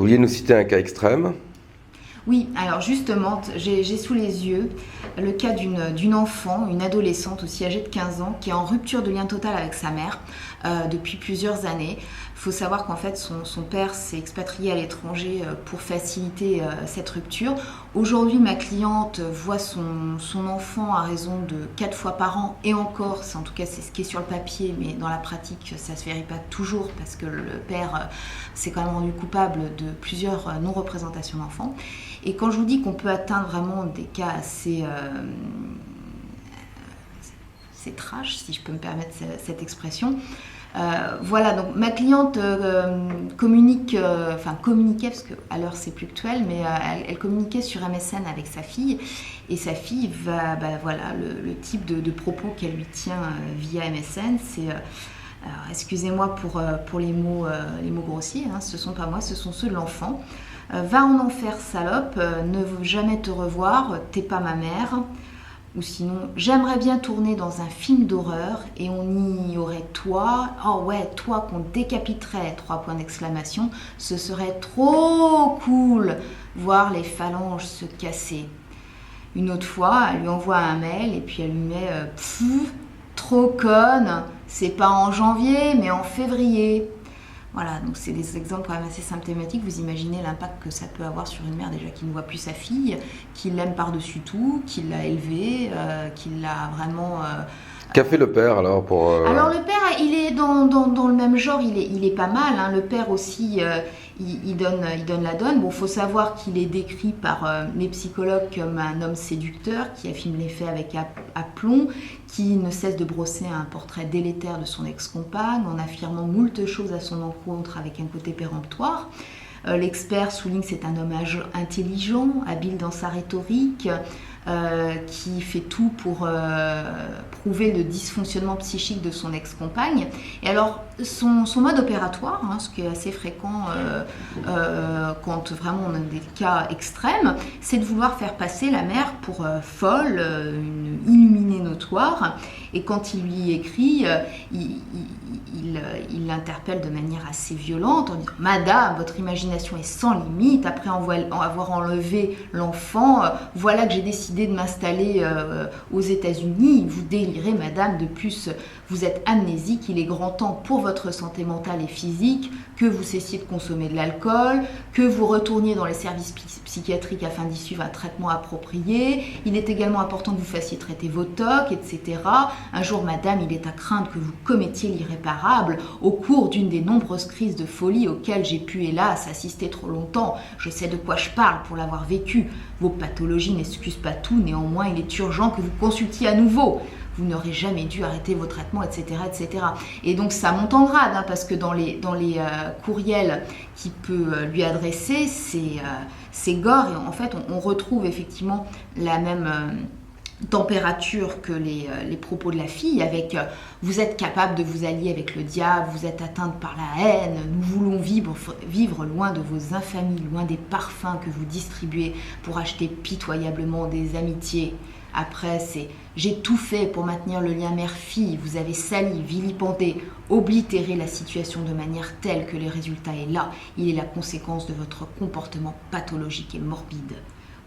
vouliez nous citer un cas extrême? Oui, alors justement, j'ai sous les yeux le cas d'une enfant, une adolescente aussi âgée de 15 ans, qui est en rupture de lien total avec sa mère depuis plusieurs années. Il faut savoir qu'en fait, son père s'est expatrié à l'étranger pour faciliter cette rupture. Aujourd'hui, ma cliente voit son enfant à raison de 4 fois par an, et encore, en tout cas c'est ce qui est sur le papier, mais dans la pratique, ça ne se vérifie pas toujours, parce que le père s'est quand même rendu coupable de plusieurs non-représentations d'enfants. Et quand je vous dis qu'on peut atteindre vraiment des cas assez trash, si je peux me permettre cette expression, voilà, donc ma cliente communiquait, parce qu'à l'heure c'est plus actuel, mais elle communiquait sur MSN avec sa fille, et sa fille va, voilà, le type de propos qu'elle lui tient via MSN, c'est... alors, excusez-moi pour les mots grossiers, hein, ce sont pas moi, ce sont ceux de l'enfant. Va en enfer, salope, ne veux jamais te revoir, t'es pas ma mère. Ou sinon, j'aimerais bien tourner dans un film d'horreur et on y aurait toi. Oh ouais, toi qu'on décapiterait, 3 points d'exclamation. Ce serait trop cool, voir les phalanges se casser. Une autre fois, elle lui envoie un mail et puis elle lui met trop conne, c'est pas en janvier mais en février. Voilà, donc c'est des exemples quand même assez symptomatiques. Vous imaginez l'impact que ça peut avoir sur une mère déjà qui ne voit plus sa fille, qui l'aime par-dessus tout, qui l'a élevée, qui l'a vraiment... Qu'a fait le père alors pour... Alors le père, il est dans le même genre, il est pas mal. Hein. Le père aussi, il donne la donne. Bon, faut savoir qu'il est décrit par les psychologues comme un homme séducteur qui affirme les faits avec aplomb, qui ne cesse de brosser un portrait délétère de son ex-compagne en affirmant moult choses à son encontre avec un côté péremptoire. L'expert souligne que c'est un homme intelligent, habile dans sa rhétorique, qui fait tout pour prouver le dysfonctionnement psychique de son ex-compagne. Et alors, son mode opératoire, hein, ce qui est assez fréquent quand vraiment on a des cas extrêmes, c'est de vouloir faire passer la mère pour folle, une illuminée notoire. Et quand il lui écrit, il l'interpelle de manière assez violente en disant « Madame, votre imagination est sans limite, après avoir enlevé l'enfant, voilà que j'ai décidé de m'installer aux États-Unis, vous délirez madame, de plus vous êtes amnésique, il est grand temps pour votre santé mentale et physique que vous cessiez de consommer de l'alcool, que vous retourniez dans les services psychiatriques afin d'y suivre un traitement approprié, il est également important que vous fassiez traiter vos TOC, etc. Un jour madame, il est à craindre que vous commettiez l'irréparable au cours d'une des nombreuses crises de folie auxquelles j'ai pu hélas assister trop longtemps. Je sais de quoi je parle pour l'avoir vécu. Vos pathologies n'excusent pas tout, néanmoins il est urgent que vous consultiez à nouveau. Vous n'aurez jamais dû arrêter vos traitements, etc. etc. Et donc ça monte en grade, hein, parce que dans les courriels qu'il peut lui adresser, c'est gore, et en fait on retrouve effectivement la même... température que les propos de la fille, avec vous êtes capable de vous allier avec le diable, vous êtes atteinte par la haine, nous voulons vivre loin de vos infamies, loin des parfums que vous distribuez pour acheter pitoyablement des amitiés. Après, c'est j'ai tout fait pour maintenir le lien mère-fille, vous avez sali, vilipendé, oblitéré la situation de manière telle que le résultat est là, il est la conséquence de votre comportement pathologique et morbide.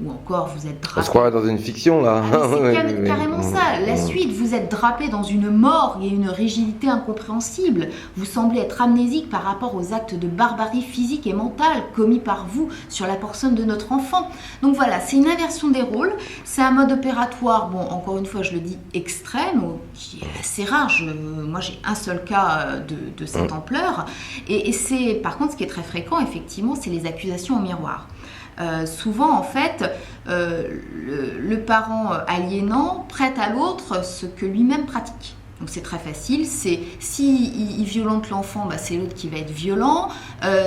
Ou encore, vous êtes drapé... On se croirait dans une fiction, là. Ah, c'est carrément ça. La suite, vous êtes drapé dans une morgue et une rigidité incompréhensible. Vous semblez être amnésique par rapport aux actes de barbarie physique et mentale commis par vous sur la personne de notre enfant. Donc voilà, c'est une inversion des rôles. C'est un mode opératoire, bon, encore une fois, je le dis, extrême, qui est assez rare. Moi, j'ai un seul cas de cette ampleur. Et c'est, par contre, ce qui est très fréquent, effectivement, c'est les accusations au miroir. Souvent, en fait, le parent aliénant prête à l'autre ce que lui-même pratique. Donc c'est très facile, c'est s'il violente l'enfant, c'est l'autre qui va être violent.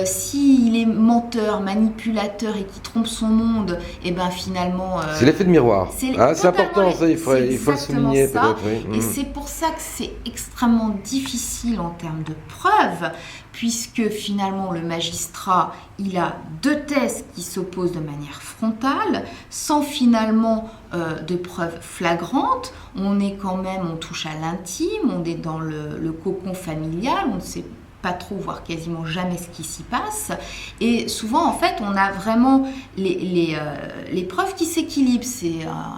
S'il est menteur, manipulateur et qui trompe son monde, et finalement... c'est l'effet de miroir. C'est important, ça, il faut le souligner peut-être. Oui. Et c'est pour ça que c'est extrêmement difficile en termes de preuves, puisque finalement le magistrat, il a 2 thèses qui s'opposent de manière frontale, sans finalement de preuves flagrantes. On touche à l'intime, on est dans le cocon familial, on ne sait pas trop, voire quasiment jamais ce qui s'y passe. Et souvent, en fait, on a vraiment les preuves qui s'équilibrent.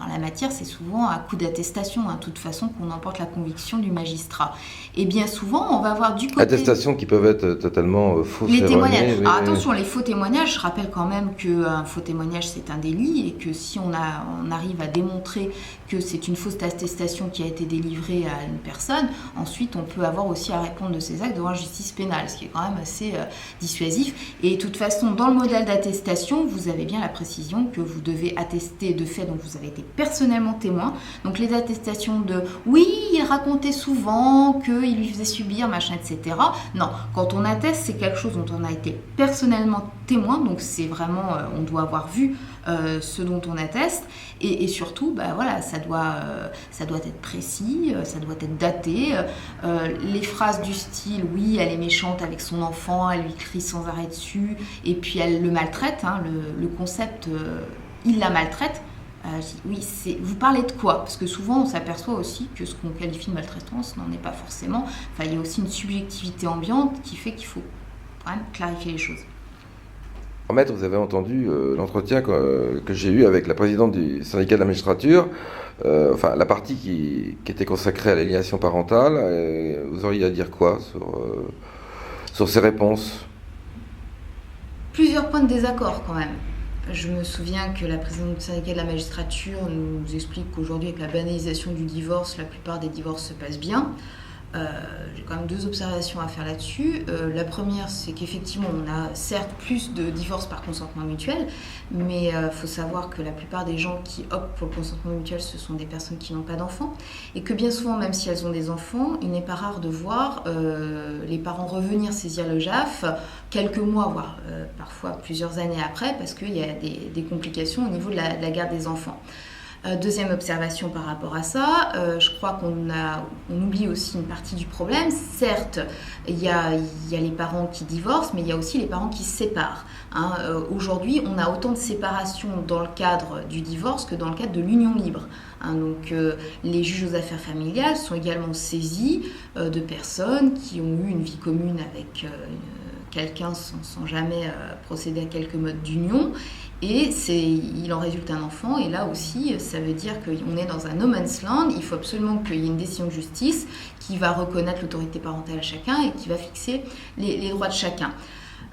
En la matière, c'est souvent à coup d'attestation, de toute façon, qu'on emporte la conviction du magistrat. Et bien souvent, on va avoir du côté... Attestations qui peuvent être totalement fausses. Les témoignages. Alors, attention, les faux témoignages, je rappelle quand même qu'un faux témoignage, c'est un délit et que si on arrive à démontrer que c'est une fausse attestation qui a été délivrée à une personne, ensuite, on peut avoir aussi à répondre de ces actes devant la justice pénale, ce qui est quand même assez dissuasif. Et de toute façon, dans le modèle d'attestation, vous avez bien la précision que vous devez attester de faits dont vous avez été personnellement témoin. Donc les attestations de « oui, il racontait souvent qu'il lui faisait subir, machin, etc. » Non, quand on atteste, c'est quelque chose dont on a été personnellement témoin, donc c'est vraiment, on doit avoir vu ce dont on atteste, et surtout, voilà, ça doit être précis, ça doit être daté. Les phrases du style « oui, elle est méchante avec son enfant, elle lui crie sans arrêt dessus, et puis elle le maltraite », le concept « il la maltraite », oui, vous parlez de quoi? Parce que souvent, on s'aperçoit aussi que ce qu'on qualifie de maltraitance n'en est pas forcément. Enfin, il y a aussi une subjectivité ambiante qui fait qu'il faut quand même clarifier les choses. Maître, vous avez entendu l'entretien que j'ai eu avec la présidente du syndicat de la magistrature, la partie qui était consacrée à l'aliénation parentale. Vous auriez à dire quoi sur ces réponses? Plusieurs points de désaccord quand même. Je me souviens que la présidente du syndicat de la magistrature nous explique qu'aujourd'hui, avec la banalisation du divorce, la plupart des divorces se passent bien. J'ai quand même 2 observations à faire là-dessus. La première, c'est qu'effectivement, on a certes plus de divorces par consentement mutuel, mais il faut savoir que la plupart des gens qui optent pour le consentement mutuel, ce sont des personnes qui n'ont pas d'enfants, et que bien souvent, même si elles ont des enfants, il n'est pas rare de voir les parents revenir saisir le JAF quelques mois, voire parfois plusieurs années après, parce qu'il y a des complications au niveau de la garde des enfants. Deuxième observation par rapport à ça, je crois qu'on oublie aussi une partie du problème. Certes, il y a les parents qui divorcent, mais il y a aussi les parents qui se séparent. Aujourd'hui, on a autant de séparations dans le cadre du divorce que dans le cadre de l'union libre. Donc, les juges aux affaires familiales sont également saisis de personnes qui ont eu une vie commune avec quelqu'un sans jamais procéder à quelque mode d'union. Et il en résulte un enfant, et là aussi, ça veut dire qu'on est dans un no man's land. Il faut absolument qu'il y ait une décision de justice qui va reconnaître l'autorité parentale à chacun et qui va fixer les droits de chacun.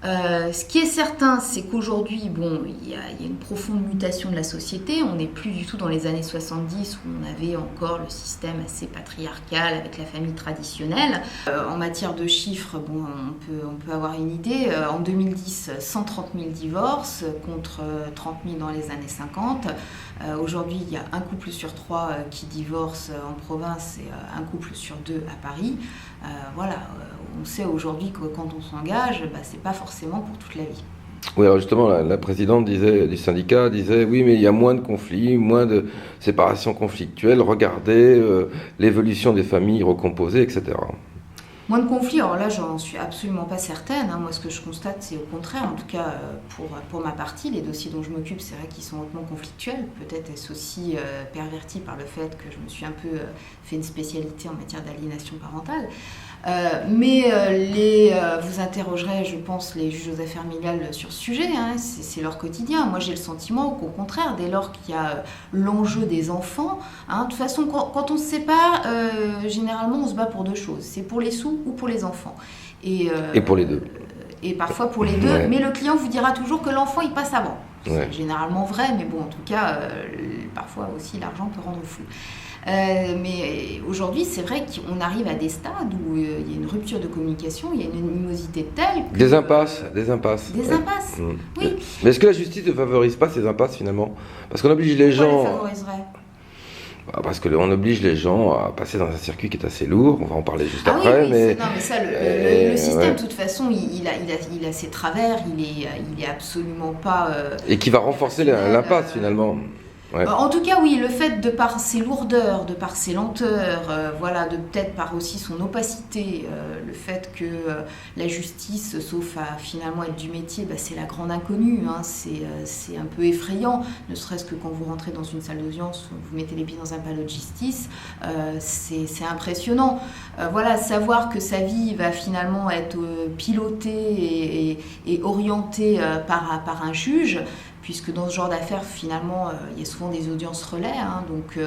Ce qui est certain, c'est qu'aujourd'hui, il y a une profonde mutation de la société. On n'est plus du tout dans les années 70 où on avait encore le système assez patriarcal avec la famille traditionnelle. En matière de chiffres, on peut avoir une idée. En 2010, 130 000 divorces contre 30 000 dans les années 50. Aujourd'hui, il y a un couple sur 3 qui divorce en province et un couple sur 2 à Paris. On sait aujourd'hui que quand on s'engage, c'est pas forcément pour toute la vie. Oui, alors justement, la présidente du syndicat disait oui, mais il y a moins de conflits, moins de séparations conflictuelles. Regardez l'évolution des familles recomposées, etc. Moins de conflits, alors là, j'en suis absolument pas certaine. Moi, ce que je constate, c'est au contraire, en tout cas pour ma partie, les dossiers dont je m'occupe, c'est vrai qu'ils sont hautement conflictuels. Peut-être est-ce aussi perverti par le fait que je me suis un peu fait une spécialité en matière d'aliénation parentale. Vous interrogerez, je pense, les juges aux affaires familiales sur ce sujet, c'est leur quotidien. Moi, j'ai le sentiment qu'au contraire, dès lors qu'il y a l'enjeu des enfants, de toute façon, quand on se sépare, généralement, on se bat pour 2 choses. C'est pour les sous ou pour les enfants. Et pour les 2. Et parfois pour les 2, ouais. Mais le client vous dira toujours que l'enfant, il passe avant. Ouais. C'est généralement vrai, mais en tout cas, parfois aussi, l'argent peut rendre fou. Mais aujourd'hui, c'est vrai qu'on arrive à des stades où il y a une rupture de communication, il y a une animosité telle que... Des impasses. Des impasses, oui. Mais est-ce que la justice ne favorise pas ces impasses, finalement? Parce qu'on oblige les gens... Pourquoi elle favoriserait? Parce qu'on oblige les gens à passer dans un circuit qui est assez lourd, on va en parler juste après. Oui, mais ça, le système, de toute façon, il a ses travers, il est absolument pas... Et qui va renforcer l'impasse, finalement. Ouais. En tout cas, oui, le fait de par ses lourdeurs, de par ses lenteurs, voilà, de peut-être par aussi son opacité, le fait que la justice, sauf à finalement être du métier, bah, c'est la grande inconnue, hein, c'est un peu effrayant, ne serait-ce que quand vous rentrez dans une salle d'audience, vous mettez les pieds dans un palais de justice, c'est impressionnant. Voilà, savoir que sa vie va finalement être pilotée et orientée par un juge, puisque dans ce genre d'affaires, finalement, il y a souvent des audiences relais. Hein, donc,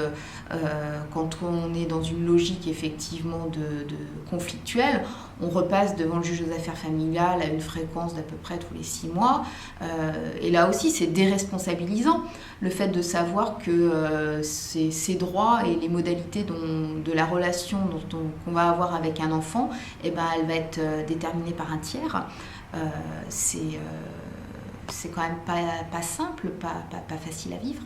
quand on est dans une logique, effectivement, de conflictuelle, on repasse devant le juge aux affaires familiales à une fréquence d'à peu près tous les 6 mois. Et là aussi, c'est déresponsabilisant, le fait de savoir que ces droits et les modalités de la relation qu'on va avoir avec un enfant, eh ben, elle va être déterminée par un tiers. C'est quand même pas simple, pas facile à vivre.